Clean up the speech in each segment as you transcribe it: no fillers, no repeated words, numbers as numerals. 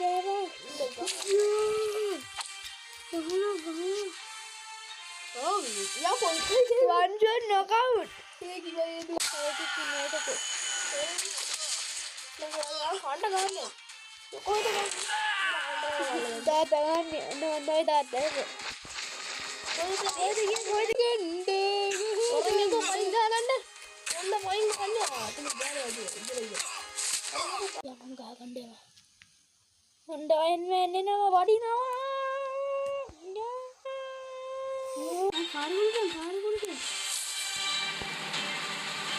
කෑවා. ගහනවා. ඔව් යා පොල්ටි one shot knockout. ඒ කිව්වේ හොන්න ගන්න. කොහෙද ගන්නේ? තාත්තා ගන්නේ. නෝයි තාත්තා ඒක. කොහෙද ගන්නේ? ඔතන ඉඳන් පයින් දාගන්න. ඔන්න පයින් ගන්න. අතන දාලා ඉඳලා. යමන් ගහ ගන්න ඒවා. හොඳයින් වෙන්නේ නම වඩිනවා. කාර්යුල්ක.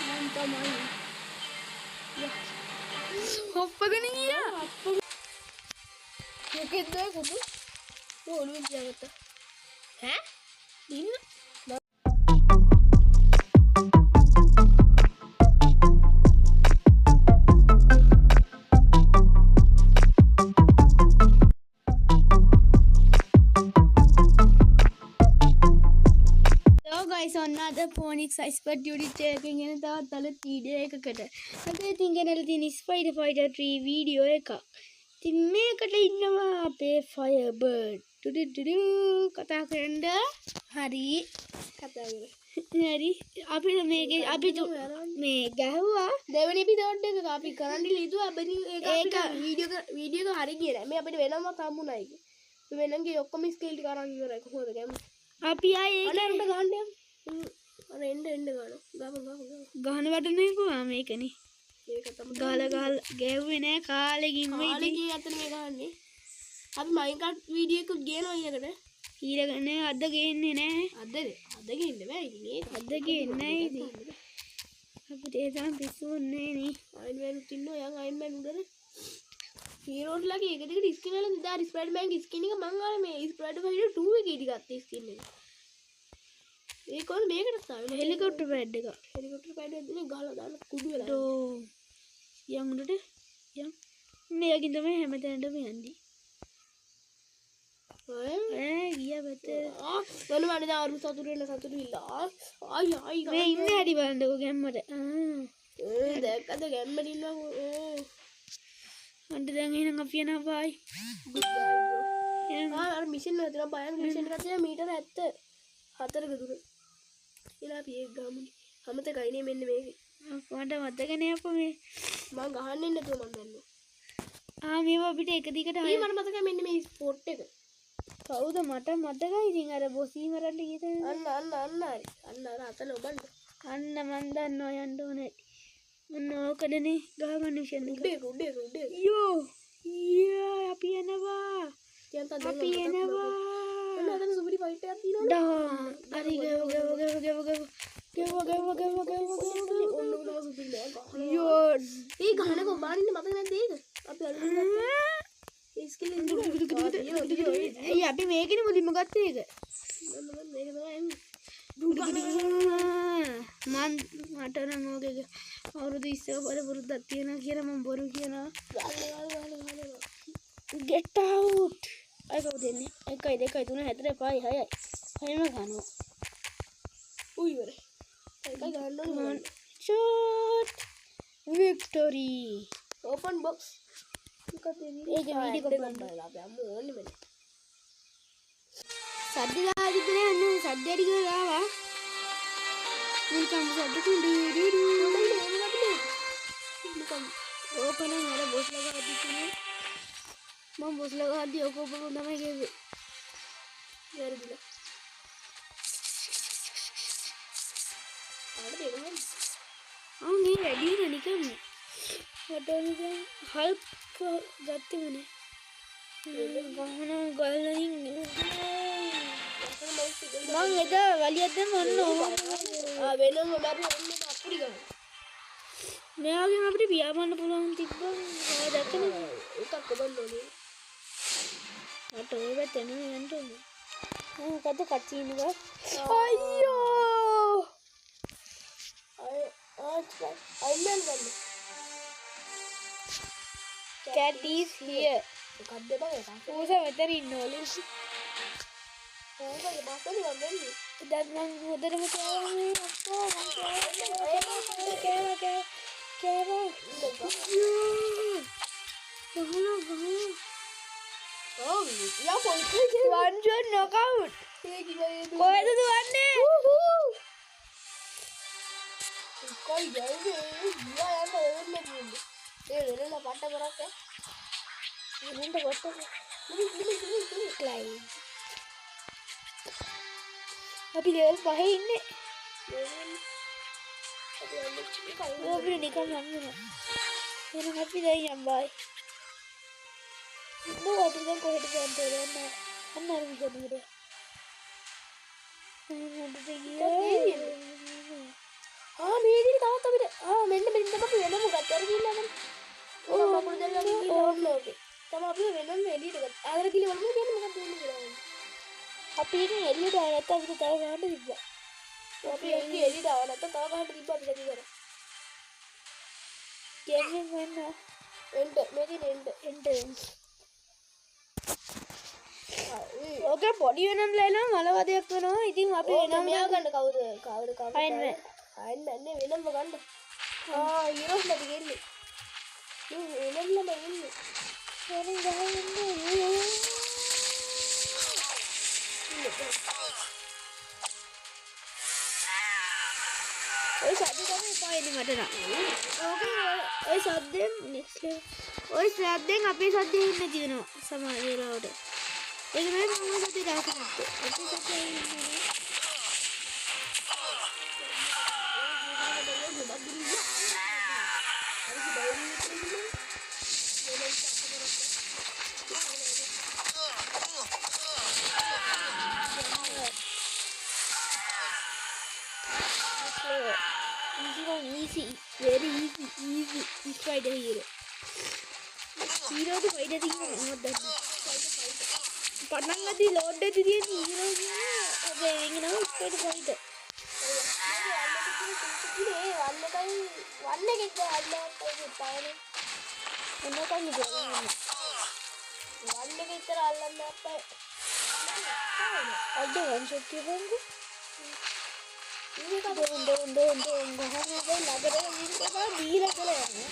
මම තමයි. හොප්පගෙන ගියා. මොකෙද්ද කුඩු? ඔළුවෙන් තියාගත්තා. ඈ? ඉන්න. guys on the Phoenix Expert Duty taking in the Talat video එකකට. අපි ඉතින් ගෙනල්ලා තියෙන Spider Fighter 3 වීඩියෝ එකක්. ඉතින් මේකට ඉන්නවා අපේ Firebird. කතා කරන්න හරි කතා කරලා. හරි අපි මේකේ අපි මේ ගැහුවා දෙවෙනි එපිසෝඩ් එක අපි කරන්න ලිදුවා අපි ඒක වීඩියෝ එක හරි ගියේ මේ අපිට වෙනම හම්බුණා ඒක. වෙනන්ගේ ඔක්කොම ස්කේල් ටික අරන් ඉවරයි කොහොමද ගමු. අපි ආයේ ඒක අරන්ට ගහන්න යමු. අර එන්න ගන්න. ගහන වටනේ කොහා මේකනේ. ඒක තමයි ගහලා ගැහුවේ නෑ කාලෙකින් වෙයි. කාලෙකින් අතන මේ ගහන්නේ. අපි මයින්ක්‍රාෆ්ට් වීඩියෝ එකක් ගේනවා ඊයකට. ඊළඟ අද ගේන්නේ නෑ. අද ගේන්න බෑ ඉතින් ඒක. අද ගේන්නේ නෑ ඉතින්. අපිට ඒ තරම් පිස්සුන්නේ නේ. අයින් මෑනුත් ඉන්නවා යන් අයින් මෑන් උඩනේ. හීරෝස් ලගේ එක දිගට ස්කින් වල දාර ස්පයිඩර්මෑන් ගේ ස්කින් එක මං ආවේ මේ ස්පයිඩර් ෆයිටර් 2 එකේ ඊට ගත්ත ස්කින් එක. ඒක කොහොමද මේකට තාම හෙලිකොප්ටර් පැඩ් එක. හෙලිකොප්ටර් පැඩ් එක දිනේ ගහලා දාන්න කුඩු වෙලා. ඩෝ යන් උඩට යන් මේකින් තමයි හැමතැනටම යන්නේ. ගියා පැත්තේ. මොන වනේ දාරු සතුරු වෙන සතුරු ඉල්ලා. ආයි මේ ඉන්නේ හැටි බලන්නකෝ ගැම්මට. දැක්කද ගැම්මට ඉන්නවා. අන්න දැන් එහෙනම් අපි යනවා බයි. අර මිෂන් එක තියෙනවා බයන් මිෂන් එකක් තියෙනවා මීටර 74ක දුර. ඉලා අපි ඒක ගමු. අමතකයිනේ මෙන්න මේක. මට මතක නෑ අපෝ මේ මං ගහන්නේ නැතුව මං දන්නවා. මේවා අපිට එක දිගට මේ මට මතකයි මෙන්න මේ ස්පොට් එක. කවුද මට මතකයි ඉතින් අර බොසී මරන්න ගියද අන්න හරි. අන්න අර අතල ඔබන්න. අන්න මන් දන්නවා යන්න ඕනේ. මොන ඕකදනේ ගහගන්න මිෂන් එක. උඩේ. යෝ අපි එනවා. අපි එනවා. අන්න අතන සුපිරි ෆයිට් එකක් තියෙනවනේ. හරි ගව ඔන්න සුපිරි නෑ. යෝ ඒ ගහනක ඔබානින්න මතක නැද්ද ඒක? අපි අර ඒ ස්කිල් ඇයි අපි මේකනේ මුලින්ම ගත්තේ ඒක. මේක තමයි මන් මට නම් ඕකේ අවුරුදු 20 වල පුරුද්දක් තියෙනවා කියලා මම බොරු කියනවා. get out අය කවුද එන්නේ 1 2 3 4 5 6යි 6ම ගන්නවා. ඉවරයි. ඒක ගන්න ඕනේ. shot victory open box ඒක වීඩියෝ බලන්න අපි අම්මෝ ඕනේ මනේ. සද්ද ගාවිද නෑ සද්දටි ගාවා නිකන් සද්ද නිකන් ඕකන අර බොස් ලගා දින්නේ මම බොස් ලගා දී ඔක ඔබ තමයි ගෙවේ වැරදිලා ආඩ දෙනවා මේ වැඩි වෙන නිකන් මට නිකන් හල්ක් ගත්තේ මනේ ගහන ගල්ලින් මං එදා වලියක් දැම්ම ඔන්න වෙනම බැරි ඔන්න අපුඩි ගන්න. මෙයාගෙන් අපිට පියාඹන්න පුළුවන් තිබ්බා. දැක්කනේ එකක් ඔබන්න ඕනේ. මට ඔය පැත්තේ යන්න ඕනේ. මොකද කට්ටිය ඉන්නවා. අයියෝ! අයිමෙන් ගන්න. Cat is here. මොකක්ද බං ඒක? ඌස මෙතන ඉන්නවලු. ඕකේ බස්සලි වන්නේ. දැන් මං හොදටම කෑවේ අක්කෝ මං කෑවා. ගහලා ඔව් යා පොලිසිය one shot knockout ඒ කිව්වේ කොහෙද දුවන්නේ කොයි ගෑවේ ගියා යන්න එන්නේ ඒ වෙලෙලා පට්ට කරක් ඉන්නට කොට ක්ලයිම් අපි level 5 ඉන්නේ අපි නිකන් යන්නේ එහෙනම් අපි දැන් යම් බයි නෝ අපි දැන් කොහෙද යන්නේ අන්න අර විදිහට මේ විදිහට තවත් අපිට මෙන්න අපි වෙනම ගත්තා කියලා නම් ඕ අපුරු දෙල්ලන් කියලා ඕකේ තමයි අපි වෙනම එළියට ගත්තා ආදර කියලා වලම කියන්නේ මොකක්ද වෙන්නේ කියලා අපි ඉතින් එළියට ආව නැත්නම් අපිට තව ගන්න තිබ්බා අපි එළියට ආව නැත්නම් තව ගන්න තිබ්බා අපිට කියලා ගේමින් වෙන්න මේකේ එන්න ඕකේ පොඩි වෙනම ලේනවා මලවදයක් වෙනවා ඉතින් අපි වෙනම මෙයා ගන්න කවුද අයින් නැන්නේ වෙනම ගන්න ඊරෝස් නැති ගෙන්නේ වෙනම ඉන්නේ වෙනින් ගහන්නේ ඔය සද්ද තමයි පාන්නේ මට නම් ඕකේ ඔය සද්දෙන් නෙක්ස්ට් ලෙවල් ඔය සද්දෙන් අපේ සද්දේ ඉන්න තියෙනවා සමහර වෙලාවට ඒක නෑ මම සද්දේ දාන්නේ අපේ සද්දේ ඉන්නේ easy, very easy spider hero. Hero to fight thing not that. Padang adi load de di hero abe ingena spider fight. වන්න එකක් අල්ලන්න පුළුවන්. එන්න කන්නේ බලන්න. වන්න එක විතර අල්ලන්න අප්පා. අද වන් ෂොට් කියවන්නේ. මේක don ගහන්නේ නගරේ ඉන්නවා දීලා කියලා යන්නේ.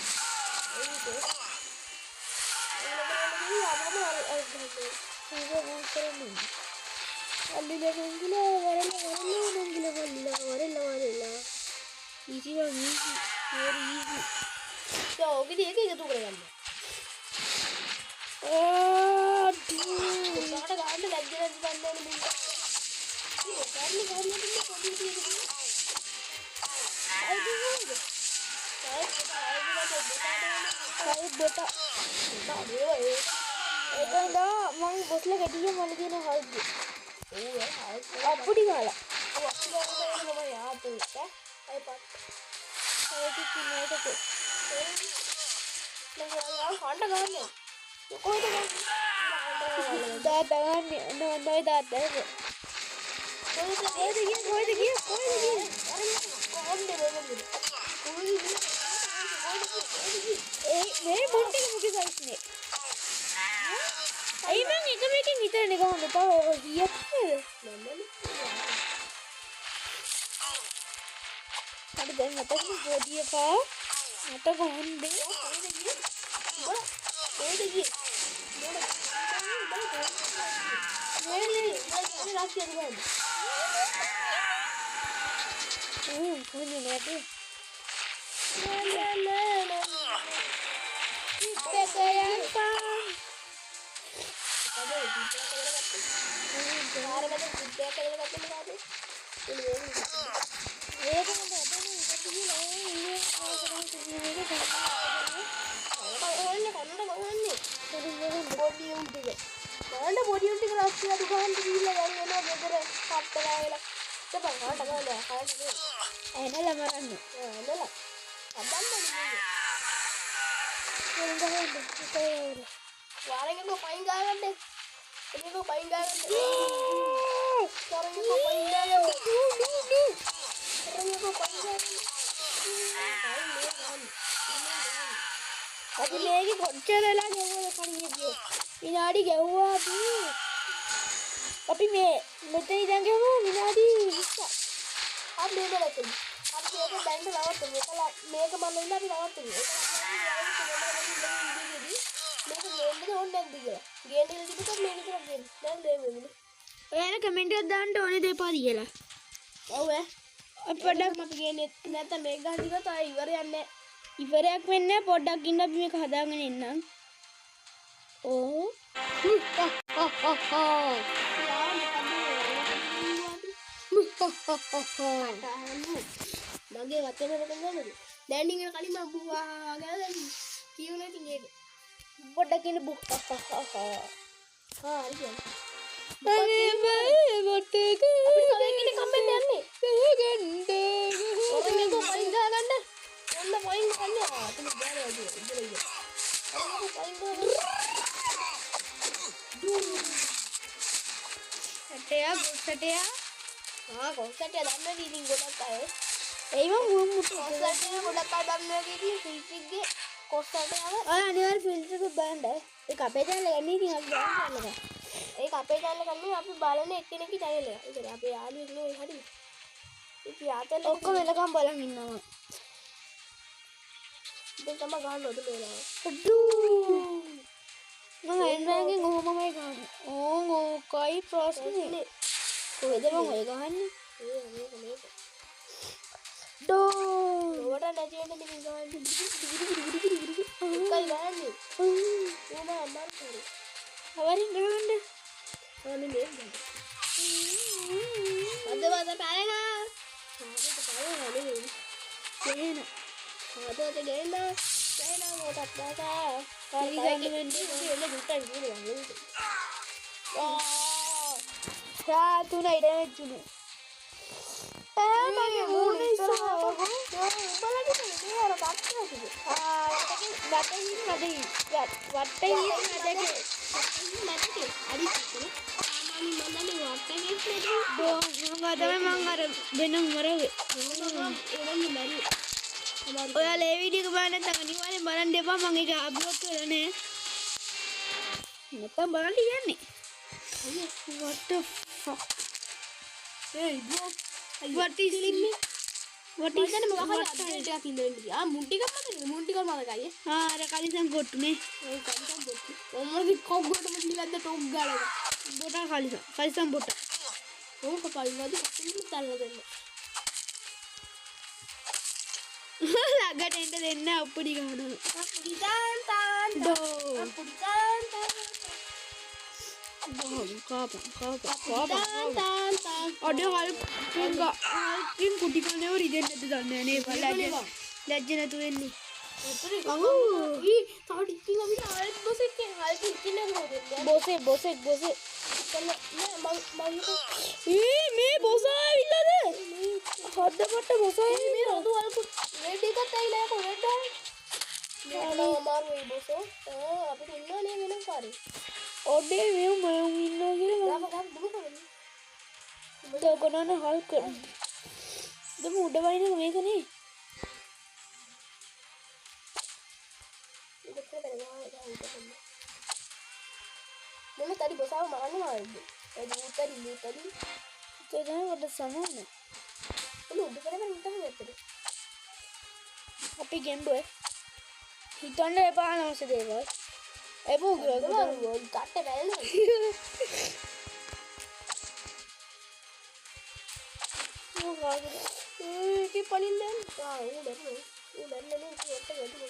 මං බොස්ල ගැටිය මල තියෙන හල්ද අප්පුඩි කාලා අයි මං එක මේකෙන් විතරනේ ගහන්න තව ගියක් නේද දැන් මට ගොඩිය පා මට ගහන්නේ කොහොමද නැටේ අපි මේක කොච්චර වෙලා ගෙවුවද කණියදී විනාඩි ගෙවුවා අපි මේ මෙතන ඉඳන් ගෙවුවා විනාඩි 20ක් අපි මේක ලැබෙන්නේ අපි මේක බැලන්ස් නවත්තමු මේක මම ඉන්න අපි නවත්තමු මේක ගේන්නද ඕනේ නැද්ද කියලා. ගේන්න කියලා තිබුණොත් මේක විතරක් ගේන්න. දැන් දෙමු. ඔයාලා කමෙන්ට් එකක් දාන්න ඕනේ දෙපා කියලා. ඔව් ඈ. පොඩ්ඩක් අපි ගේන්නේ නැත්නම් මේක ගහන්න ඉවත් ආයෙ ඉවරයක් නැහැ. ඉවරයක් වෙන්නේ නැහැ. පොඩ්ඩක් ඉන්න අපි මේක හදාගෙන එන්නම්. ඕ මගේ වචන වලට ගන්නද? දැන් ඉගෙන කලින් මම බුවා ගාලා දැන් කියුනේ ඉතින් ඒක. පොඩ්ඩක් ඉන්න බුක්. හා හරි කියන්න. අනේ බෑ වටක අපිට කලින් ඉන්නේ කම්මෙන් යන්නේ. ගන්න. ඔතන මේක පයින් ගහගන්න. ඔන්න පයින් ගන්න. අතන බෑනේ වගේ. ඉතල ඉන්න. අන්න පයින් ගහගන්න. සටයා ගොස්සටයා. කොස්සට දන්නවද ඉතින් ගොඩක් අය. ඒව මුම් මුතු. කොස්සට ගොඩක් අය දන්නවද ඉතින් ෆිල්ට්‍රික්ගේ කොස්සට යන. ඔය අනිවාර්ය ෆිල්ටර් එක බලන්න. ඒක අපේ channel එක නේ ඉතින් අපි බලන්න ඕනේ. ඒක අපේ channel එක නෙමෙයි අපි බලන එක්කෙනෙක්ගේ channel එක. ඒක අපේ යාළුවෙක් නෙවෙයි හරිද? ඉතින් යාතල ඔක්කොම එලකම් බලන් ඉන්නවා. දැන් තමයි ගන්න ඕද මේලා. අඩෝ. මම එන්නගෙන් ඔහොමමයි ගන්න. ඕකයි ප්‍රශ්නේ. කොහෙද මම ඔය ගහන්නේ? මේක. ඩෝ. ඔයාට නැති වෙන්න මිනිහ ගහන්නේ. එකයි ගහන්නේ. ඕන අම්මාට කරේ. අවරින් ගහන්න. අනේ මේක ගන්න. අද පැලෙනා. ආවද පැලෙනා නෙවෙයි. ගේන. ආදෝට ගේන්න. ගේන්න මොකටද දාසා. හරි ගන්න වෙන්නේ. එන්න දුට්ටන් කියනවා. සා තුනයි දැනෙන්නේ. මගේ මූණ ඉස්සරහා බලන්න මේ අර බක්කනද වටේ නැටේ අඩි සාමාන්‍ය මම දන්නේ වටේ මං අර වෙනම මරවේ. එරන්නේ බැරි. ඔයාලා ඒ වීඩියෝ එක බලන්න නැත්නම් අනිවාර්යෙන් බලන්න එපා. මම ඒක අප්ලෝඩ් කරලා නැහැ. නැත්නම් බලන්න යන්නේ. What the fuck? hey bro What is me? What is මම මොකක්ද අප්ඩේට් එකක් ඉඳලා ආ මුන් ටිකක් මතකද මුන් ටිකක් මතකයි අර කලිසම් කොට්ටුනේ. ඒ කන්ටම් බොට්ටි ඔම්මගේ කොග්ගොටම පිළිගන්න ටොප් ගාලා බොටා කලිසම් බොටා. ඕක පයින්වද ඉතින් තල්ලා දෙන්න ළඟට එන්න දෙන්න අප්පුඩි ගහනවා. අප්පුඩි තාන් ඩෝ. අප්පුඩි තාන් තාන් අඩේ හල්කින් කුටි කනව රිදෙන්නද දන්නේ නේ බලන්න. ලැජ්ජ නැතු වෙන්නේ. බොසේ. මේ බොස ආවිල්ලාද? හොද්දපට්ට බොස ආවේ මේ රතු අල්පු රෙඩ් එකත් ඇවිල්ලා යකෝ රෙඩ් ආවේ. මේ අමාරු වෙයි බොසෝ. අපිට ඉන්නවනේ වෙන කාරේ. ඔඩේ මේ මම ඉන්නවා කියලා ගම දුක දගනන හල්ක. දෙමු උඩ වයින් මේකනේ. මොන තඩි බොසාව මරන්න ආවද? ඒ දුතරි. ඒක තමයි වඩ සමන්න. මොන උඩ කරගෙන ඉඳන් ඇත්තද? අපි ගෙම්බුවේ. හිතන්න එපා නෝස දේවල්. එපෝ ගොඩ කට්ට බැලුවා. ඒකේ පලින් දැන් ඌ දැන් නේ ඒකට වැඩි.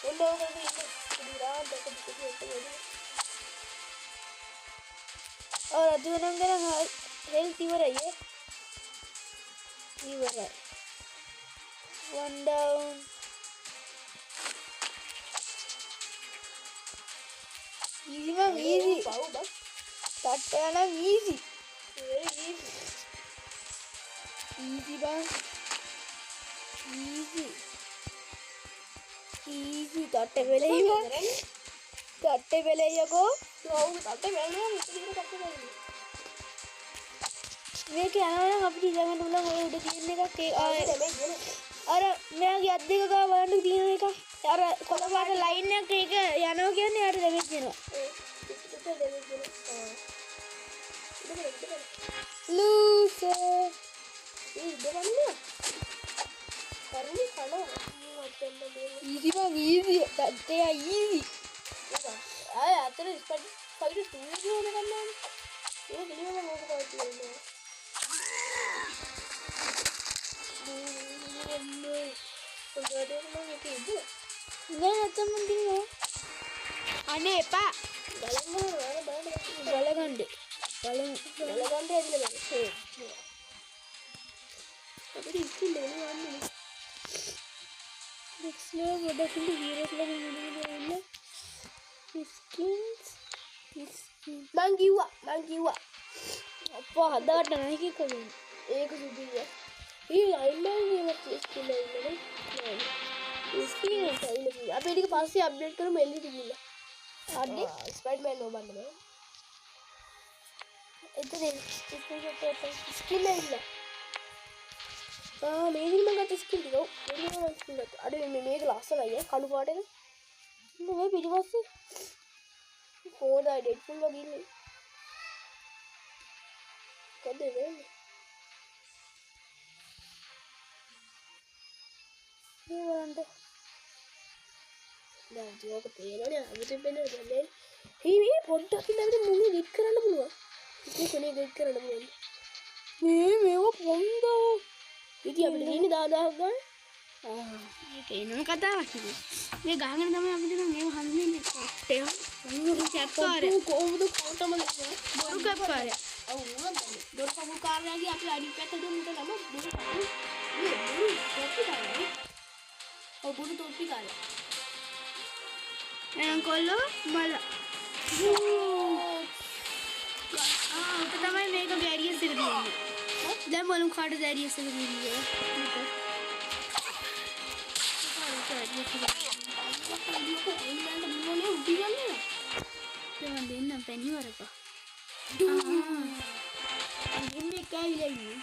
ඔන්න ඔක ඉතිරා දෙක දෙක රජුනම් ගන හෙල්ත් ඉවරයි. ඉවරයි. One down. Easy man, easy. පාව බස්. තට්ටයනම් easy. easy. Easy bang. Easy. Easy. තට්ටේ වෙලෙයි. තට්ටේ වෙලෙයි යකෝ. ඔව් තට්ටේ වෙලෙයි මෙතන තට්ටේ වෙලෙයි. මේක යනවා නම් අපිට ඊළඟට උලන් ඔය උඩ තියෙන එකක් ඒ අර මෙයාගේ අත් දෙක ගාව බලන්න තියෙන එක. අර කොළ පාට ලයින් එකක් ඒක යනවා කියන්නේ යාට දෙමෙත් දෙනවා. Loser. Easy bang, easy. That they are easy. ආය අතර ස්පයිඩර් ෆයිටර් 2 එක ඕන ගන්නවා. ඒක නියම මොකක් පාවිච්චි කරන්නේ. නෑ නැත්තම් දිනෝ. අනේ එපා. ගලගන්න. ගලගන්න ඇදලා බෑ. අපිට ස්කිල් දෙන්නේ. Dexler වඩකින් හීරෝස් ලා නෙමෙයි ස්කින්ස් මං කිව්වා අප්පා හදාගන්න නැහැ කිව්කෝ ඒක සුදුයි. ඊ අයිමන් කියන ස්කිල් එකනේ නෑ ස්කිල් එක ඉන්නේ අපි ටික පස්සේ අප්ඩේට් කරමු එල්ලි තිබිලා අඩේ ස්පයිඩර්මෑන් නෝබන්න බෑ එතන ස්කිල් එක මේක මම ගත්ත ස්කිල් ටික ඔව් ස්කිල් එක අඩේ මේක ලස්සනයි කළු පාට එක මේ පිටිපස්සේ කොහොමද ඩෙඩ්පුල් වගේ ඉන්නේ කොහෙද වෙන්නේ මේ වරන්ට දැන් ජෝක තේරෙන්නේ අපිට වෙන්නේ නැහැ මේ පොඩ්ඩක් ඉඳන් මුළු ගෙට් කරන්න පුළුවන් ඉතින් කොනේ ගෙට් කරන්න පුළුවන් මේව පොන්දෝ ඉතින් අපිට දෙන්නේ 10000ක් ගන්න ඒක එනම කතාවක් නේ මේ ගහගෙන තමයි අපිට මේව හම්බෙන්නේ ටේ මොකද කැප්කාරය කොහොමද කොටම බොරු කැප්කාරය ඔව් නේද දොර කපු කාර්යයගේ අපි අඩි පැත්ත දෙමුට නම බොරු කපු තොප්පි කාර්යය ඔව් බොරු තොප්පි කාර්යය එහෙනම් කොල්ලෝ මල ඔක තමයි මේක ගැරියස් එක දෙන්නේ දැන් බලමු කාටද ගැරියස් එක දෙන්නේ Jangan dengar penny warga. Ini kayak ini.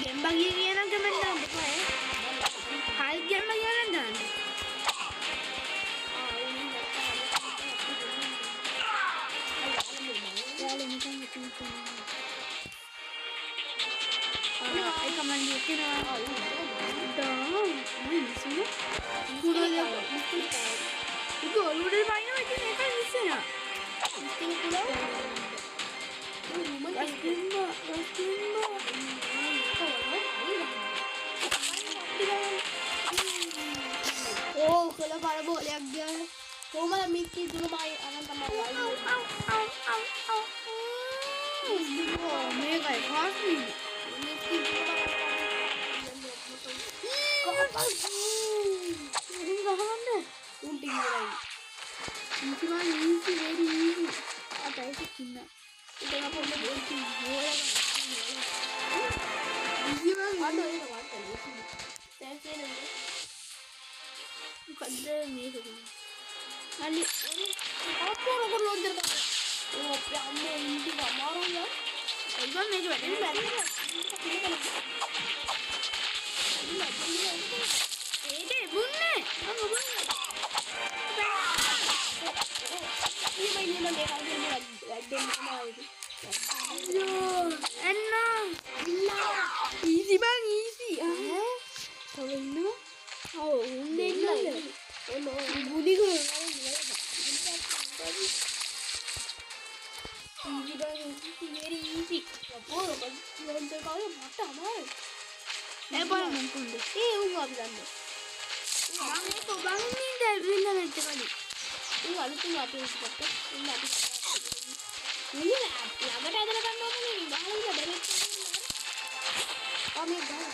Game bagi ni orang kemen dah apa hal game bagi orang dah. Kalau ni kan itu. Ay kaman dia kena. Dah. Ini semua. Sudah dia. Itu already main macam ni kan misalnya. Mesti pulau. Rastimba. Oh, kalau pada boleh dia. Kau malah mikir dulu main anak tambah lagi. Oh, mega fast ni. Mikir dulu malah. Ini kawan deh. Unting berai. Easy one, easy, very easy. Apa itu kena? Kita nak pun boleh unting. Easy one. Ada ini kawan tadi. Thanks ni. Bukan dia ni tu. Ali, apa orang kau lontar kan? Oh, pelamu ini kamar ya. Iban ni juga ni beri. Eh, bunne. Kamu bunne. Ini main ni nak dekat ni lagi. Ada ni mana itu? Yo, enak. Easy bang, easy. Tahu ni? Oh, bunne ni. Oh no, Budi ko. easy bang, easy, very easy. Apa orang kau lontar kau yang mata mana? Apa yang mungkin? Unga bilang. Bang ni dah bila nak cakap. Unga lu tu apa yang sebab? Unga tu. Ini lah, lama dah ada kan orang ni. Dah lagi dah balik. Kami dah.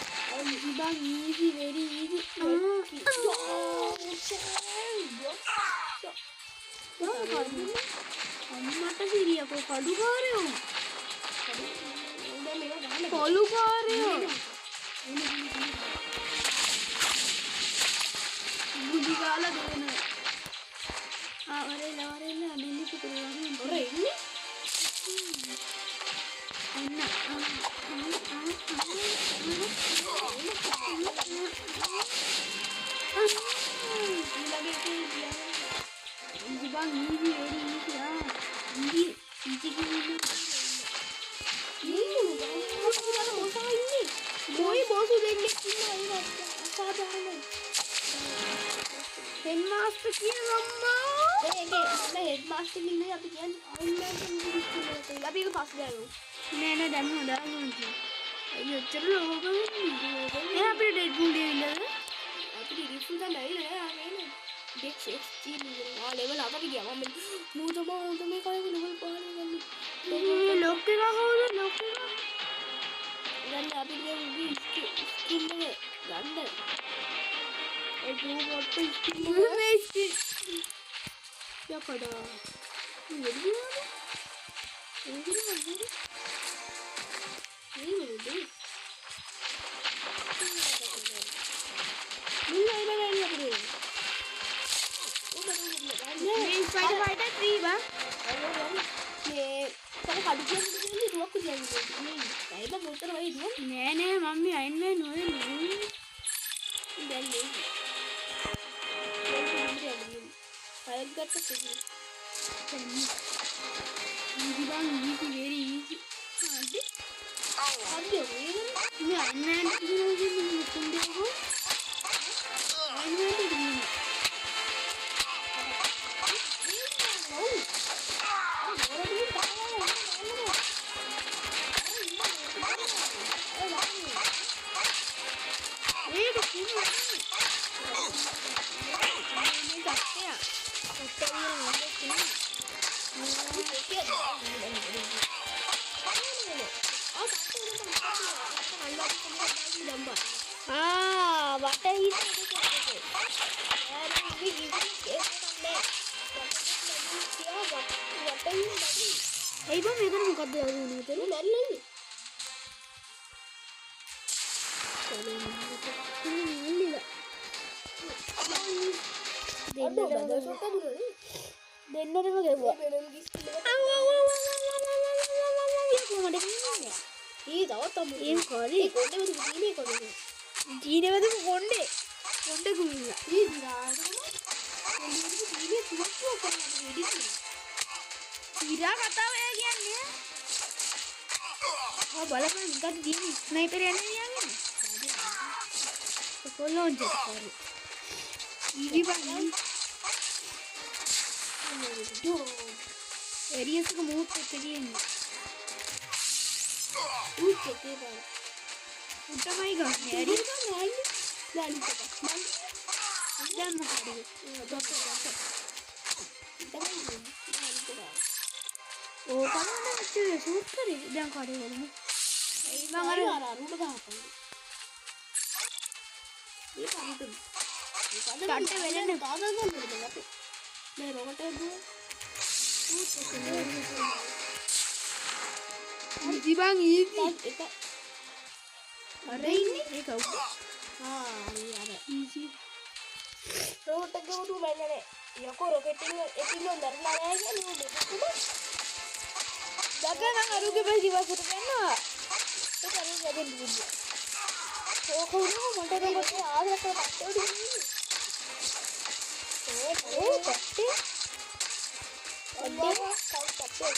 Bang easy, very easy. मत Syria को कालू खा रहे हो कालू खा रहे हो बुद्धि काला देना अरे अनिली को करवानी अरे ini अन्ना lagi tu dia. Bang easy, very easy. Easy gini. Boy bosu denge ini sabar. Headmaster ki mama. මේ හෙඩ් මාස්ටර් ඉන්නේ අපි කියන්නේ අයින්මන්ට ඉංග්‍රීසි කියලා. අපි ඒක පස්සේ දාමු. නෑ දැන් හොඳයි. අයියෝ එච්චර ලෝකෙ ඒ අපිට ඩෙඩ් පුල් දෙන්නද? අපිට ඉරිෆුල් ගන්න ඇවිල්ලා නෑ ආන්නේ. ඩෙක්ස් එක්ස්චේන්ජ් කරනවා. ලෙවල් 4ට ගියා මම. මූතම කයක ලෙවල් 5 ගන්න. මේ ලොක් එක කවුද ලොක් එක? ගන්න අපි ගිහින් ස්කින් එක ගන්න. ඒ බ්ලූ මොට්ට ස්කින් එක මේ ස්කින් යකඩා. මෙදිනවද? fighter 3 bang. නෑ මම්මි අයින් වෙන්න ඕනේ. easy bang, easy, very easy. මේ අයින් වෙන්න කියන්නේ මුකුන් දෙකෝ. අයින් වෙන්න දෙන්නේ. Hey, bang, mekan මොකක්ද යන්නේ මෙතන? නැල්ලන්නේ. දෙන්නටම ගැව්වා. ඊ තවත් අම්මු. ඒ කරේ කොණ්ඩේ වතු කීනේ කොණ්ඩේ. ජීනවද කොණ්ඩේ. කොණ්ඩේ කුමිලා. ඊ දිරාගෙන කොණ්ඩේ වතු කීනේ තුවක්කුව කරන්න වෙඩි. විරා කතාව එයා කියන්නේ. බලපන් නිකන් දින ස්නයිපර් යන්නේ යන්නේ. කොල්ලොන්ජ කරේ. ඊවි බං. එරියස් එක මූව් එක තියෙන්නේ. උත් එකේ බලන්න. උඩමයි ගන්න. එරියස් නෑ. දැන් ඉතක. දැන් මොකද? ඕ කනන්න ඉතින් ෂූට් කරේ දැන් කඩේ වලම. මම අර අරුඩ ගහපන්. ඒක අරුඩ. කඩේ වෙලනේ දාගන්න ඕනද අපේ. මේ රොකට් එක දුව. ඉති බං ඊති. එක අර ඉන්නේ ඒක උඩ. අර ඊසි. රොකට් එක දුව මන්නේ. යකෝ රොකට් එකකින් දරලා නැහැ කියන්නේ උඩ. දකන අරුගේ බැසිවසට ගන්නවා. ඒක අරුගේ ගැදෙන්න දුන්නේ. ඕක උණු මට රොකට් එක ආදරට පස්සේ දුන්නේ. ඒ පස්සේ අඩේ කවුද පස්සේ.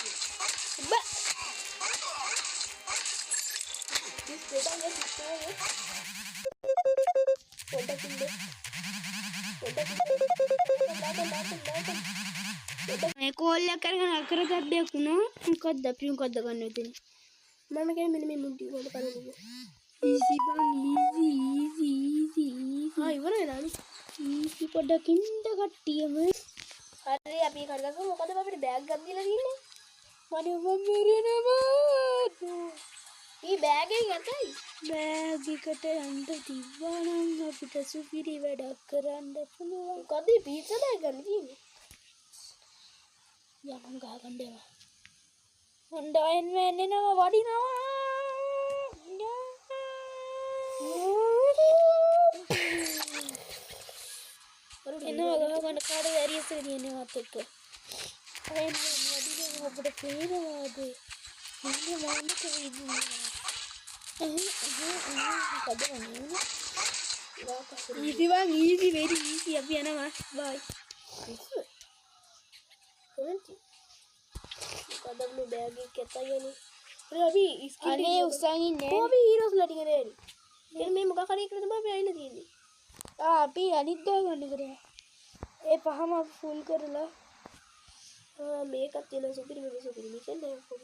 බ ඉස් දෙතන් ඉස්සේ. පොඩකින්ද. මේ කෝල් එක කරගෙන අකර ගැබ්බයක් වුණා. මොකද්ද අපි මොකද්ද ගන්න උදේ? මම කියන්නේ මෙන්න මේ මුන්ටි වල කරන්නේ. ඊසි බං ඊසි. ඉවරයි නානි. ඊසි පොඩකින්ද කට්ටියම. හරි අපි කරගමු. මොකද අපිට බෑග් ගන්න දීලා තියෙන්නේ. මම මරනවා. මේ බෑග් එක ගත්තයි. බෑග් එකට යන්න තිබ්බා නම් අපිට සුපිරි වැඩක් කරන්න පුළුවන්. මොකද මේ පීට්සා බෑග් ගන්න තියෙන්නේ. යමන් ගහගන්න ඒවා. හොඳයින් වෙන්නේ නම වඩිනවා. එනවා ගහගන්න කාඩ වැරියස් එක තියෙනවත් එක්ක. අයින් වඩිනවා අපිට පේනවාද? ඉන්නේ මොන්නේ කයිද? ඊසි බං ඊසි වෙරි ඊසි අපි යනවා බයි. කඩම් බෑග් එක ඇතයනේ. අපි ස්කිල් අනේ උස්සන් ඉන්නේ. කොහොමද හීරෝස් ලා ටික නේද? එන්න මේ මොකක් හරි එකකට තමයි අපි ආයෙත් තියෙන්නේ. අපි අනිත් දා ගන්න කරා. ඒ පහම ෆුල් කරලා මේකත් තියෙන සුපිරි මිෂන් එකක් ඔබ.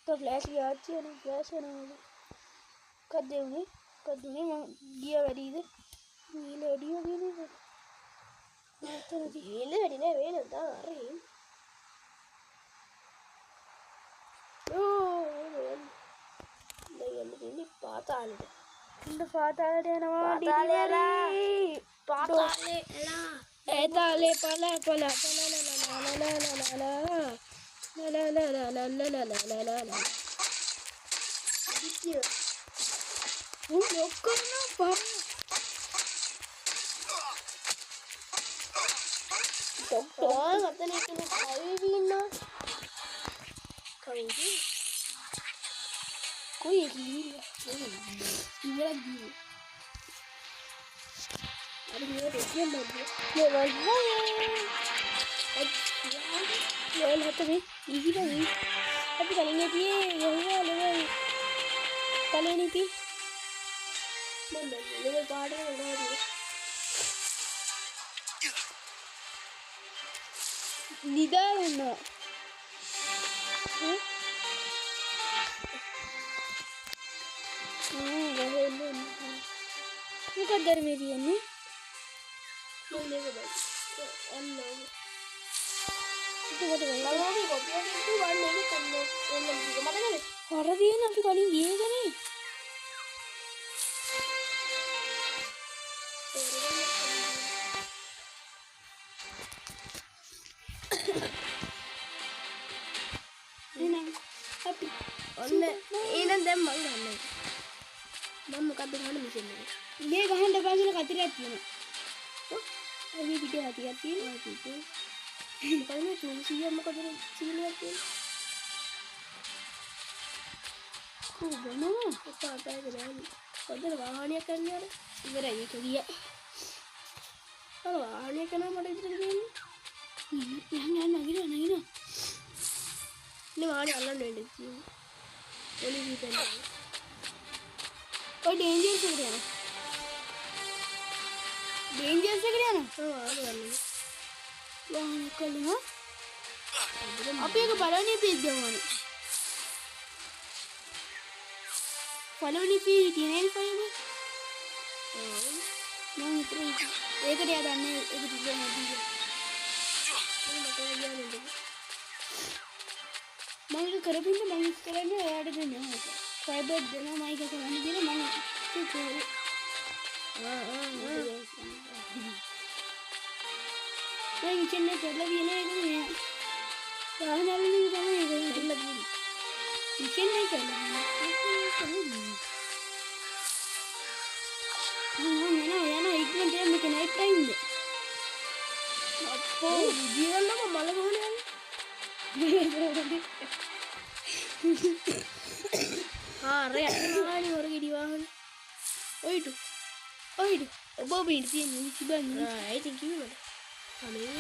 तो फ्लैश गया अच्छी है ना फ्लैश है ना मुझे कर दूँगी मैं गिया बैठी इधर ये लेडी हो गई नहीं तो नहीं හේල වැඩි නෑ වෙනදා අර හේල්. දැන් යන්න තියෙන්නේ පාතාලෙට. इन्हें फाताले देना පාතාලේ එලා. පාතාලේ එලා. ऐताले पला पला पला ला ला ला ला ला ला ला ला ला ला ला ला ला ला ला ඉතින් वो लोग करना बाप ඩොක්ටර් අතන ඉන්න කවි ඉන්නවා. කවුද? कोई एक नहीं ये लगी අර මේ රෙඩියෙන් බද්ද. ये वाला ये लाते हैं इजी नहीं अभी करेंगे भी यही वाले भाई कल नहीं पी මම මේ පාඩම කරනවා. निदान ना मुकद्दर मेरी है नहीं මම මේක බලන්න. අන්න तो what है ළමෝගේ කොපියක් එකතු වන්න එක කොන්න එන්න කිව්ව මතකද? और दिए ना अभी कल ये नहीं ඔන්න එහෙනම් දැන් මම ගන්නවා. මම මොකද්ද ගන්න මිෂන් එක? ये कहाँ डब्बा से कतरी आती है ना अभी पीछे आती है ना පීටේ. මොකද මේ 200 මොකද සීලයක් තියෙන්නේ? खूब बनो පාටයක දාන්න. කොහෙද වාහනයක් කරන්නේ අර? इधर आइए क्या අර වාහනයක් කරනවා මට ඉතින් දෙන්නේ. नहीं ना නේ වාහනේ අල්ලන්න වෙන්නේ තියෙන්නේ. පොලිසිය පෙන්නනවා. और डेंजर से गया ना डेंजर से गया ना වාහනේ අල්ලන්න. वहाँ निकल ना अब एक बड़ा नहीं पीस दे वाले फॉलो नहीं पी टीनेज पाई में मैं इतने एक रिया दाने एक दूसरे में दी मैं तो कर भी नहीं मैं इस तरह नहीं ऐड देना है फाइबर देना मैं क्या करने देना मैं तो कर मैं नीचे नहीं कर लगी ना एक नहीं बाहर ना भी नहीं करना है कर लगी नीचे नहीं करना हाँ मैं ना एक घंटे में कितना टाइम दे අපෝ ජීවන්නම මල ගහන්නේ. අර යන්නේ හොර ගෙඩි වාහන. ඔයිටු ඔබ බින්ද තියෙන ඉතිබන් I think you would. අනේ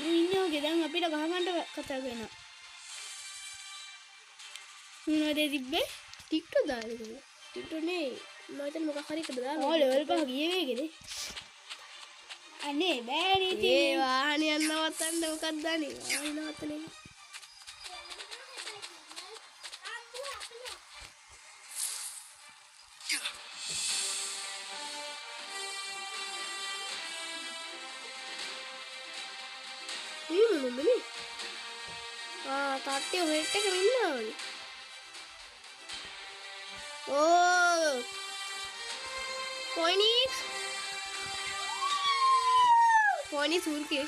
රුයින්යෝ ගෙදන් අපිට ගහගන්න කතා කරනවා මොනවද තිබ්බේ ටික්ටොක් දාලා ඉතින් ටික්ටොක් නේ මම හිතන්නේ මොකක් හරි එකට දාලා ඕ ලෙවල් 5 ගියේ වේගෙද අනේ බෑනේ ඒ ඉතින් වාහනේ යන්නවත්තන්න මොකක්ද දාන්නේ වාහනේ නවත්තන්නේ මොනවද තාට්ටිය වෙට් එක ඉන්නවනේ ඕ පොයිනික්ස් උර්කේ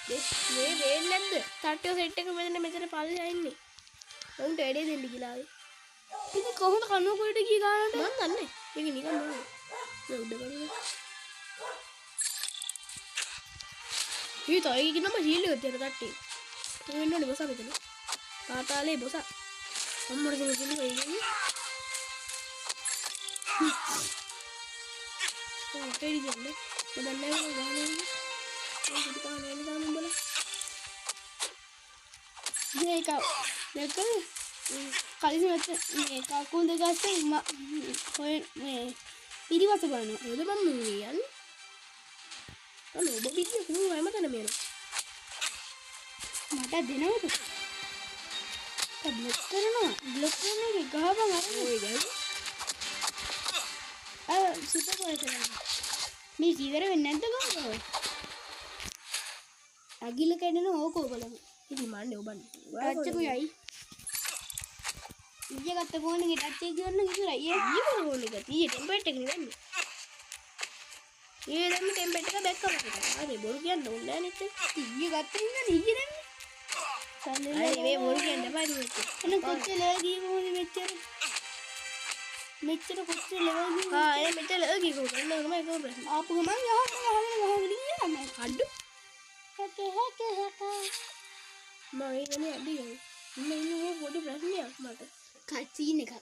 මේ වේල් නැද්ද තාට්ටිය සෙට් එක මෙතන පල්ලෙහා ඉන්නේ උන්ට වැඩේ දෙන්න කියලා ආවේ ඉතින් කොහොමද කනුව කොහෙට ගිය ගානට මම දන්නේ මේක නිකන් නෝ මේ උඩ බලන්න ඊ තෝ ඒක නම හීල් එක තියන තාට්ටිය මේ වෙන්නෝනේ බොසා මෙතන පාතාලේ බොසා අම්මර දෙන්න දෙන්න වෙන්නේ ටෙඩි දෙන්න මොදන්නේ නැහැ ගානේ ඒක දුකානේ එන්න දාන්න බල මේක කලින් මත මේ කකුල් දෙක අස්සේ ඔය මේ පිරිවස බලනවා මොකද මම කියන්නේ අනේ ඔබ බිත්තිය කුණු හැමතැනම එනවා. මට දෙනවද? බ්ලොක් කරනවා. බ්ලොක් කරන එක ගහපන් අර. ඔය ගැන. සුපර් බෝල් කරනවා. මේ ඉවර වෙන්නේ නැද්ද ගහපන්? අගිල කැඩෙන ඕක ඔබලම. ඉතින් මන්නේ ඔබන්නේ. ටච්චකුයි. ඊයේ ගත්ත ෆෝන් එකේ ටච් එක ගන්න ඉවරයි. ඊයේ ෆෝන් එක ඊයේ ටෙම්පරේචර් එක නෙවෙන්නේ. ඊයේ දැම්ම ටෙම්පරේචර් එක බැක් කරලා. අනේ බොරු කියන්න ඕනේ නැහැ නෙත්. ඊයේ ගත්ත ඉන්නේ ඊයේ දැම්මේ. අනේ මේ බොරු කියන්න එපා නේ. එන කොච්චර ලෙවල් ගියේ කොහොමද මෙච්චර කොච්චර ලෙවල් ගියේ? එනේ මෙතන ලෙවල් ගියේ කොහොමද? නෑ මම ඒක ප්‍රශ්න. ආපු ගමන් ගහගෙන ගියා මම. අඩු. හැක මම ඒකනේ අඩියයි. ඉන්නේ මේ පොඩි ප්‍රශ්නයක් මට. කට්සීන් එකක්.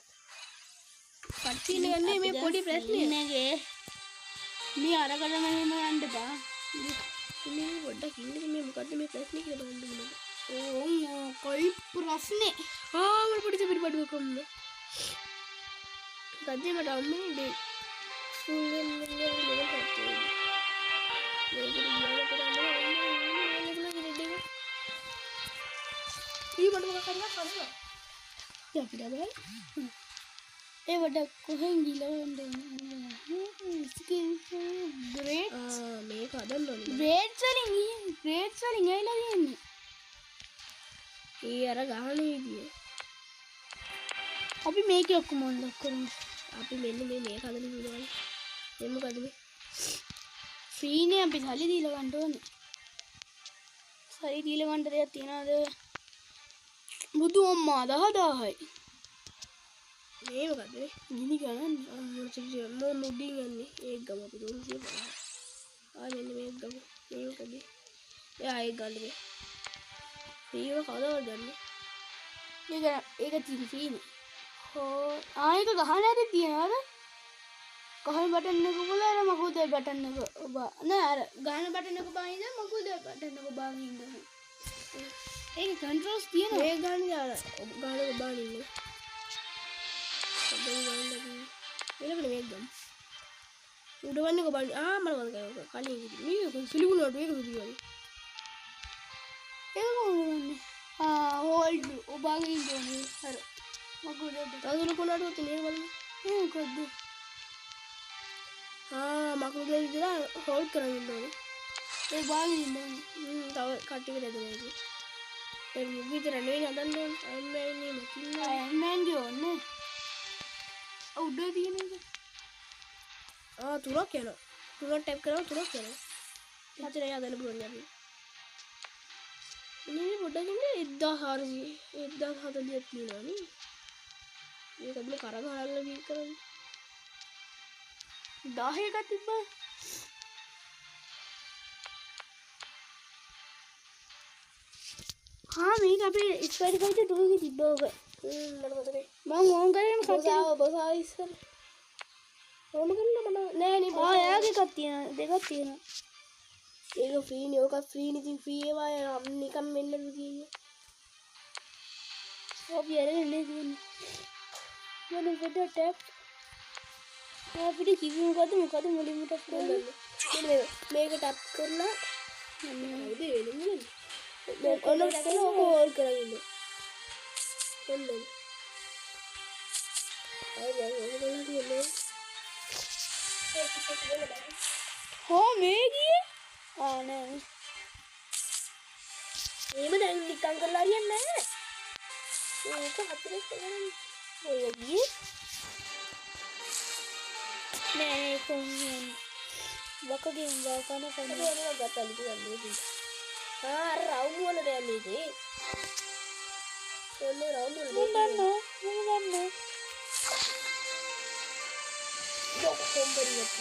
කට්ටිය යන්නේ මේ පොඩි ප්‍රශ්නයක්. නේගේ. මේ අරකට මෙහෙම යන්න බා. ඉන්නේ පොඩ්ඩක් ඉන්නේ මේ මොකද්ද මේ ප්‍රශ්නේ කියලා බලන්න ඕනේ. ඕ කොයි ප්‍රශ්නේ? මට පොඩි පිටපඩුවක් කොම්ම. කද්දේ මට අම්මේ දෙයි. ස්කූලෙන් මෙන්න මෙන්න කට්ටිය. මේක දිහාට කරන්නේ ඊ මට මොකක් හරි කරනවා. අපිට බලන්න. ඒ වඩ කොහෙන් ගිලවන්නේ? ග්‍රේඩ් මේක හදන්න ඕනේ. ග්‍රේඩ්ස් වලින් ඇවිල්ලා තියෙන්නේ. ඒ අර ගහන විදිය. අපි මේකේ ඔක්කොම අන්ලොක් කරමු. අපි මෙන්න මේක හදන්න පුළුවන්. මේ මොකද මේ? ෆ්‍රීනේ අපි සල්ලි දීලා ගන්න ඕනේ. සල්ලි දීලා ගන්න දෙයක් තියනවාද? බුදු අම්මා 10000යි. මේ මොකද මේ? ගිනි ගන්න. මොන මුඩින් යන්නේ? ඒක ගම අපි 250. මෙන්න මේක ගම. මේකද? එයා ඒක ගන්න මේ. ෆ්‍රීව කවදාවත් ගන්නේ? ඒක තියෙන ෆ්‍රීනේ. ආයෙක ගහන්න හැටි තියනවාද? ගහන බටන් එක ඔබලා අර මකුදේ බටන් එක ඔබ නෑ අර ගහන බටන් එක බාගෙන මකුදේ බටන් එක බාගෙන ඉන්න. ඒක කන්ට්‍රෝල්ස් තියෙනවා. මේ ගන්න යාර ගාන ඔබාගෙන ඉන්න. ඔබ ගන්න ඊළඟට මේක ගමු. උඩවන්නේ ඔබ මම මතකයි කලින් කිව්වේ. මේක සිලිගුණාට මේක විදියයි. ඒක කොහොමද? හෝල්ඩ් ඔබාගෙන ඉන්න ඕනේ. අර මකුදේ තවදුර කොනට උත් නේ බලන්න. මොකද්ද? මකුදේ විතර හෝල්ඩ් කරගෙන ඉන්න ඕනේ. ඒ බාගෙන ඉන්න ඕනේ. තව කට්ටිය දෙන්න ඕනේ. ඒ විතර නෙවෙයි හදන්න ඕනේ. අයන් මෑන් නේ මකින්න. අයන් මෑන් ගෝන්නේ. උඩ තියෙන එක. තුනක් යනවා. තුනක් ටැප් කරනවා තුනක් යනවා. එච්චරයි හදන්න පුළුවන් අපි. ඉන්නේ පොඩ්ඩක් ඉන්නේ 1440ක් තියෙනවා නේ. මේක අපි කරගහලා වීක් කරන්නේ. 10ක තිබ්බා. මේක අපේ ස්පයිඩර් ෆයිටර් 2 එකේ තිබ්බා ඔක. මට මතකයි. මම ඕන් කරගෙන බොසාව ඉස්සර. ඕම කරන්න මම නෑ නේ. එයාගේ එකක් තියෙනවා දෙකක් තියෙනවා. ඒක ෆ්‍රී නේ. ඔක ෆ්‍රී නේ. ඉතින් ෆ්‍රී ඒවා නිකන් මෙන්න විදියේ. ඔබ යරෙන්නේ තියෙන්නේ. මම පොඩ ටැප්. අපිට කිව්ව මොකද මුලින්ම ටැප් කරන්නේ. මේක ටැප් කරලා නේද වෙන්නේ. ඔන්න ටැප් කරලා හෝල්ඩ් කරගෙන ඉන්න. ඔන්න. මේ ගියේ? නෑ. එහෙම දැන් නිකන් කරලා හරියන්නේ නැහැ. ඒක හතරක් කරගන්න. ඔය ගියේ. නෑ කොහොමද? වකගෙන් වකන කන්නේ. ඒක ගත්තලු කියන්නේ. රවුම් වල දැන් මේකේ. ඔන්න රවුම් වල මම කොම්බරියක්.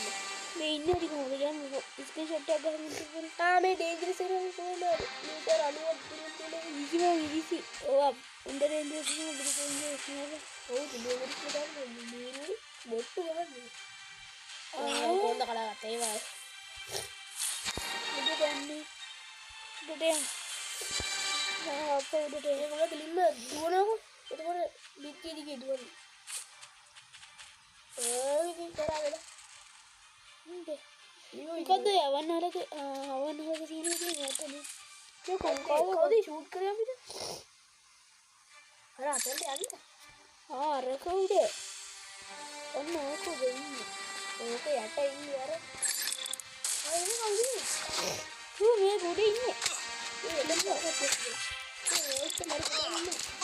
මේ ඉන්නේ හරි කොහොමද කියන්නේ ස්ක්‍රීන්ෂොට් එකක් ගන්න ඉන්න මේ ඩේන්ජරස් එක කොහොමද මීටර 90ක් දුරට තියෙන විසි ඔව් උන්දර ඉන්නේ බුදුසෙන්ගේ ඔව් දෙවියන් කියන්නේ බොට්ටු ගන්න කොන්ද කඩාගත්තා ඒ වගේ උඩට යන්නේ අපේ උඩට ඒකවල ලිම්ම දුවනකො එතකොට බිත්තිය දිගේ දුවන්නේ ඉතින් කරාගෙන ඉන්නේ මොකද්ද යවන්නහරක අවන්නහරක සීනේ තියෙන්නේ කවුද ෂූට් කරේ අපිට? අර අතට යන්න. අරක උඩ ඔන්න ඕක වෙන්නේ ඕක යට ඉන්නේ අර එන්න කවුද? මේ උඩ ඉන්නේ ඒක මට කරන්නේ.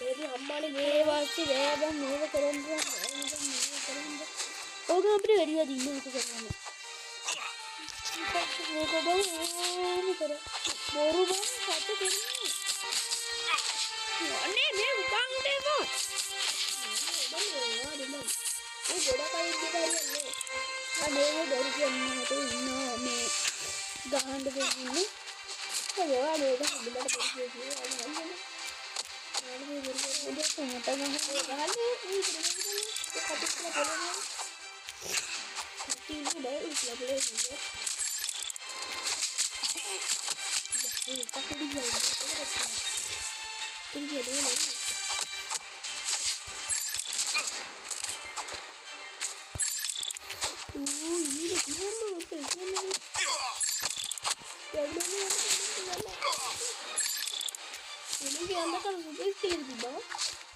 ඒදී අම්මානේ මේ වාස්සේ වැයබන් මේක කරන්න ඕක අපිට වැඩිලා දින්න එක කරන්න මේක බව ඕම කර බොරු බං සත දෙන්නේ අනේ මේ උපන් දෙමෝ ඒ ගොඩක් අය ඉන්න හරියන්නේ. අනේ මේ බොරු කියන්නේ මට ඉන්නවා මේ ගහන්න දෙන්නේ ඒවා මේක හොඳට පොඩි කියනවා.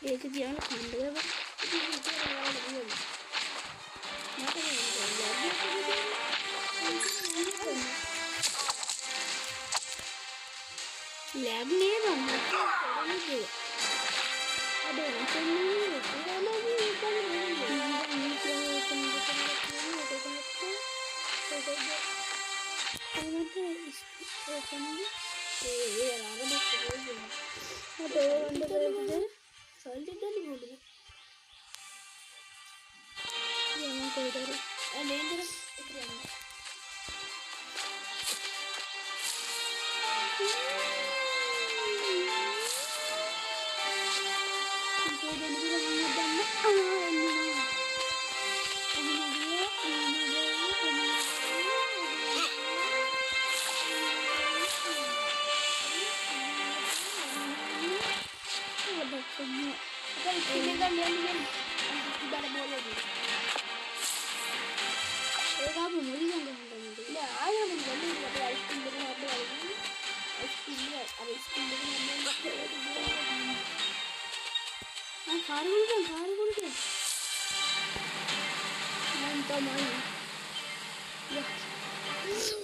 ඒක දිහා කණ්ඩායම ලැබ් නේද මම කරන්නේ අද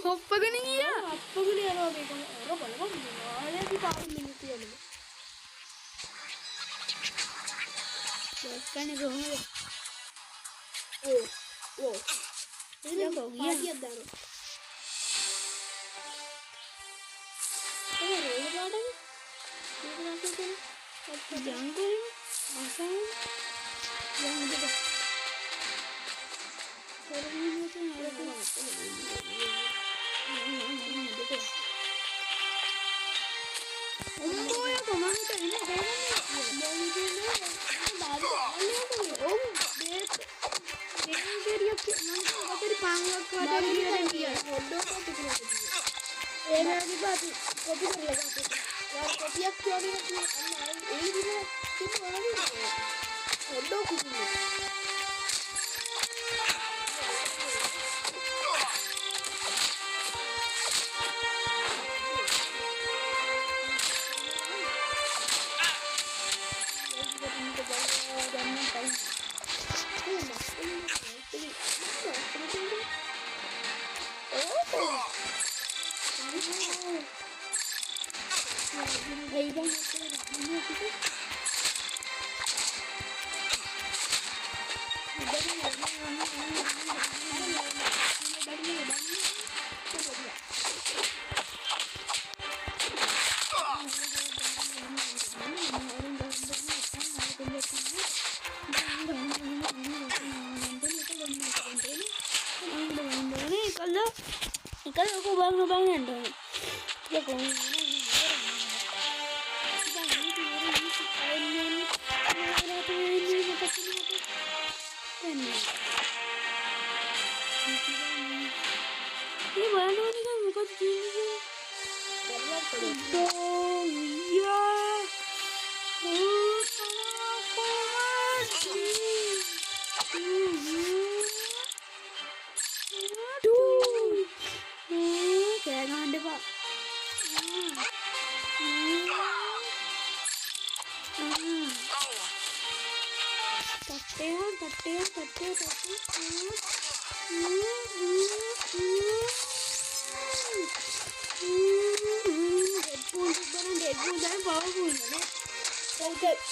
හොප්පගෙන ගියා අප්පගල යනවා මේක අර බලපන් ආලේදී පාර මිනිස්සු යනවා. දැක්කනේ කොහොමද ඕ එන්න ගියා ගියද දාන ඒ රෝල පාඩම මේක නැසෙන්නේ ජංගල් අසන් ජංගල් Kalau aku bangun ya kau මේ බලන්න ඕනේ නේද මොකද කියන්නේ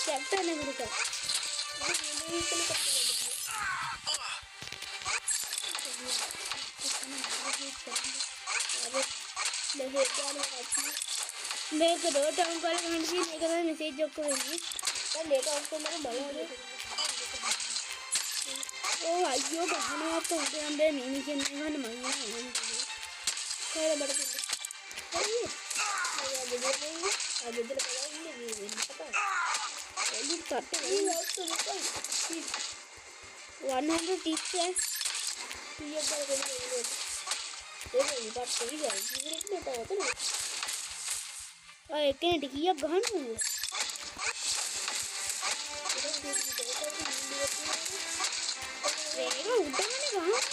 Captain America. මේක ඩෝට් ටවුන් කාලේ කමෙන්ට් එකේ මේක තමයි මෙසේජ් ඔක්කොම එන්නේ. දැන් මේක ඔෆ් කරනකොට බලන්න. ඕ අයියෝ ගහනවා පොඩ නම් බෑ මේ මිෂන් එක ගන්න මම යනවා. කොහෙද බඩ පිට. හරි. මම දෙන්නේ අදදල බලන්නේ මේ වෙන්න කතා. එළිත් කට්ට වෙන්නේ 100 tips කීයක් ගන්න වෙන්නේ. ඒක ඉපත් වෙයි ඉතින් මේක තමයි. එකනට කීයක් ගහන්න ඕනද? ඒක උඩමනේ ගහන්න.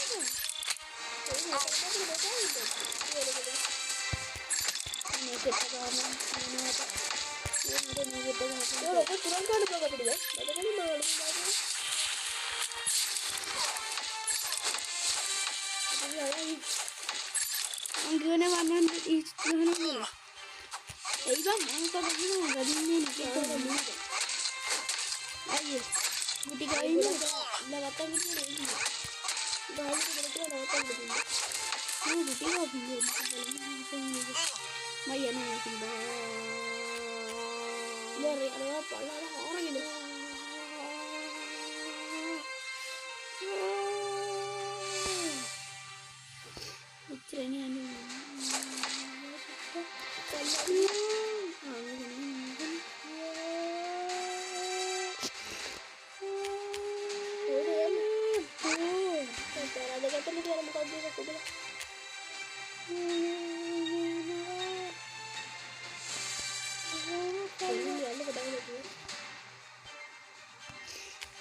මේක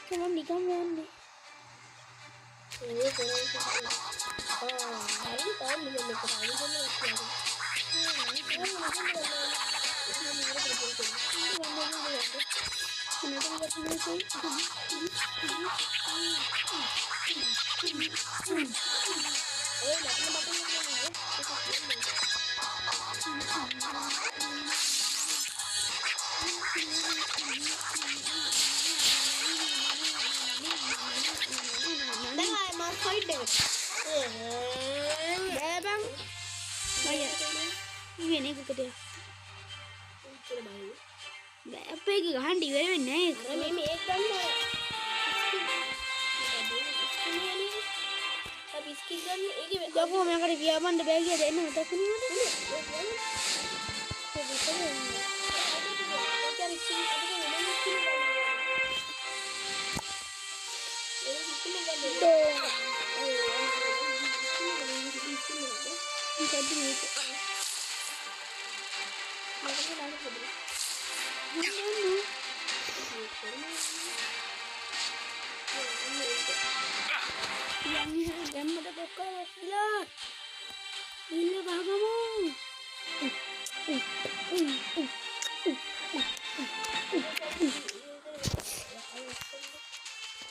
Come on, come on. Fight deh. Bang. Bayar. Ini ke dia. Apa yang gahan di mana ni? Karena mimi ekdam dah. Tapi skill ni egi. Jauh aku yang kali biar mana bagi ada ni tak kuni mana?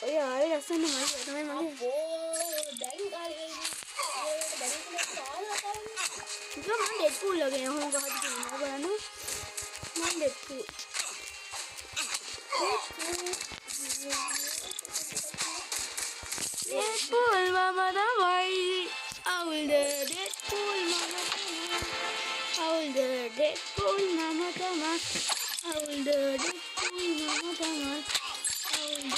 Oh ya, ada sana macam mana? Juga mana Deadpool lagi yang orang kata tu, apa nama? Mana Deadpool? Deadpool mama damai, awal Deadpool mama damai, awal Deadpool mama damai, awal Deadpool mama damai, awal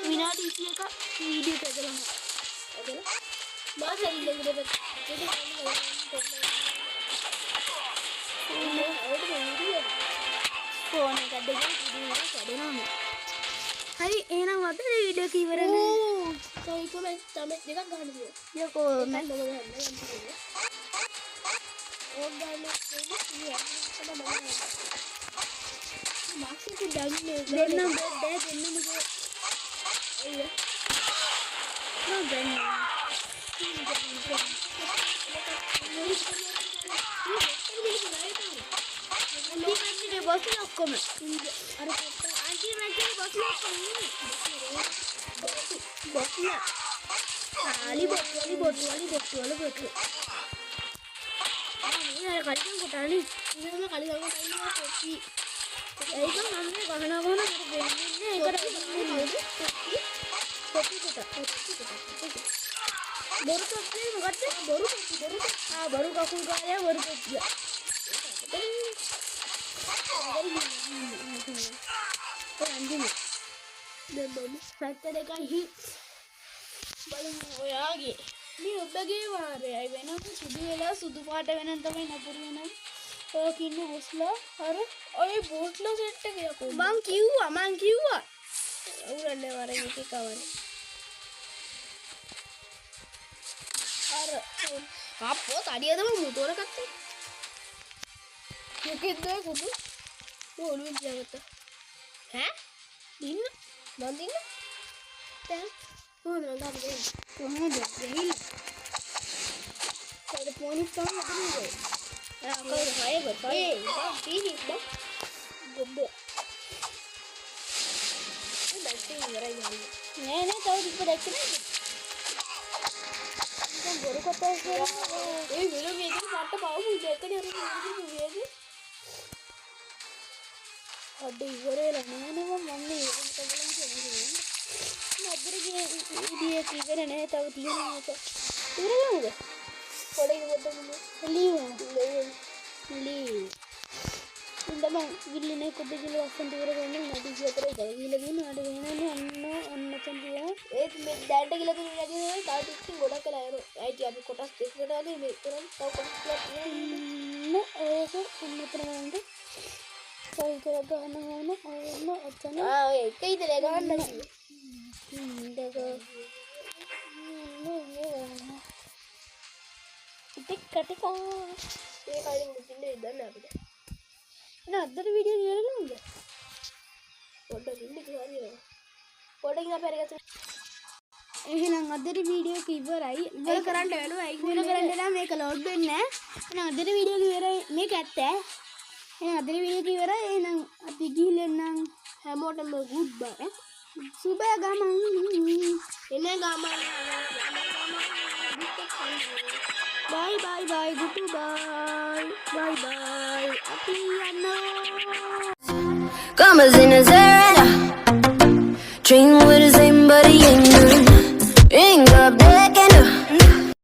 විනාඩි 21ක video එක කරනවා. මාස ඇවිල්ලා phone එකක් දෙකක් video එක කඩනවා. හරි එහෙනම් අද වීඩියෝ එක ඉවරනේ. කොයිකම තමයි දෙකක් ගන්න දියෝ. යකෝ මම ගන්න. ඕක ගන්න මාක්සිට දන්නේ දෙන්න බෙඩ් දෙන්න මොකද? අයියා නෝ දෙන්න. අන්තිමට බොස් ඔක්කොම. අර අන්තිමට බොස් ඔක්කොම ඉන්නේ. බොස්ලා. ආලි බොට්ටුවලි. මේ අර කලින් කොටානේ. ඉතින් කලින් ගන්න කොපි ඒක මම ගහනවා මට දෙන්නේ ඒකට කොපි කොට. බොරු කොපි මොකක්ද? බොරු කකුල් කාලය බොරු කොපිය. දැන් බම් ෆැක්ටර් එකයි බලමු ඔයාගේ මේ ඔබගේ වාරයයි වෙනම සුදු වෙලා සුදු පාට වෙනන් තමයි නපුරු වෙනන්. ඔක ඉන්න බොස්ලා අර ඔය බෝට්ලා සෙට් එක යකෝ මං කිව්වා අවුරන්නේ වරේ එක කවර අර අප්පෝ තඩියදම මුතෝර කත්තේ මොකෙද්ද කුඩු ඕලුවෙන් තියාගත්තා ඈ දින්න මන් දින්න දැන් කොහොමද මන් ගන්න දෙන්නේ කොහොමද දෙහිල් කොහෙද පොනිස් තමයි හදන්නේ කොහෙද හයබ තේ පීනි බක් ගොබ්බ දැක්කේ ඉවරයි යන්නේ නෑ තව ටික දැක්කේ නේද? දැන් බොරු කතා කරනවා ඒ විල මේකේ පට්ට පාවු දෙකනේ අර මේකේ අද ඉවර වෙලා නෑ නේද මම මේ ඒක බලන්න කියන්නේ. නබ්බර ගියේ ඉවර නෑ තව තියෙනවා මේක. ඉවර නේද? පොඩේ පොඩ්ඩක් ලී ඉඳම ගිල්ලනේ කොද්ද ගිල්ල වස්සන් ඉවර කරන්න නඩි විතරයි ගිල්ලගෙන නඩ වෙනන්නේ ඔන්න චන්දියා ඒත් මේ දැන්ට ගිල තුන නැති නේ තාම ටිකකින් ගොඩක් වෙලා යනවා ඇයි අපි කොටස් දෙකකට වගේ මේ කරන් තව කොටස් ටිකක් තියෙනවා ඒක මෙතන ගන්න සයි කර ගන්න ඕන ඔතන ඔය එක ඉදලා ගන්න දෙක ටික ටික ඒ කලින් මුකින්නේ ඉදන්න අපිට එහෙනම් අදට වීඩියෝ ඉවරද? පොඩ්ඩක් ඉන්න කිව්වා පොඩ්ඩකින් අපි අරගත්ත එහෙනම් අදට වීඩියෝ එක ඉවරයි. ඉවර කරන්න වෙනවා ඒක ඉවර කරන්න නම් මේක ලෝඩ් වෙන්නේ නැහැ. එහෙනම් අදට වීඩියෝ එක ඉවරයි. මේක ඇත්ත. එහෙනම් අදට වීඩියෝ එක ඉවරයි. එහෙනම් අපි ගිහින් හැමෝටම ගුඩ් බයි සුබ ගමන්. එන ගමන් බයි බයි ගුටු බයි අපි යනවා. Commas in his head, dream with his aim, but he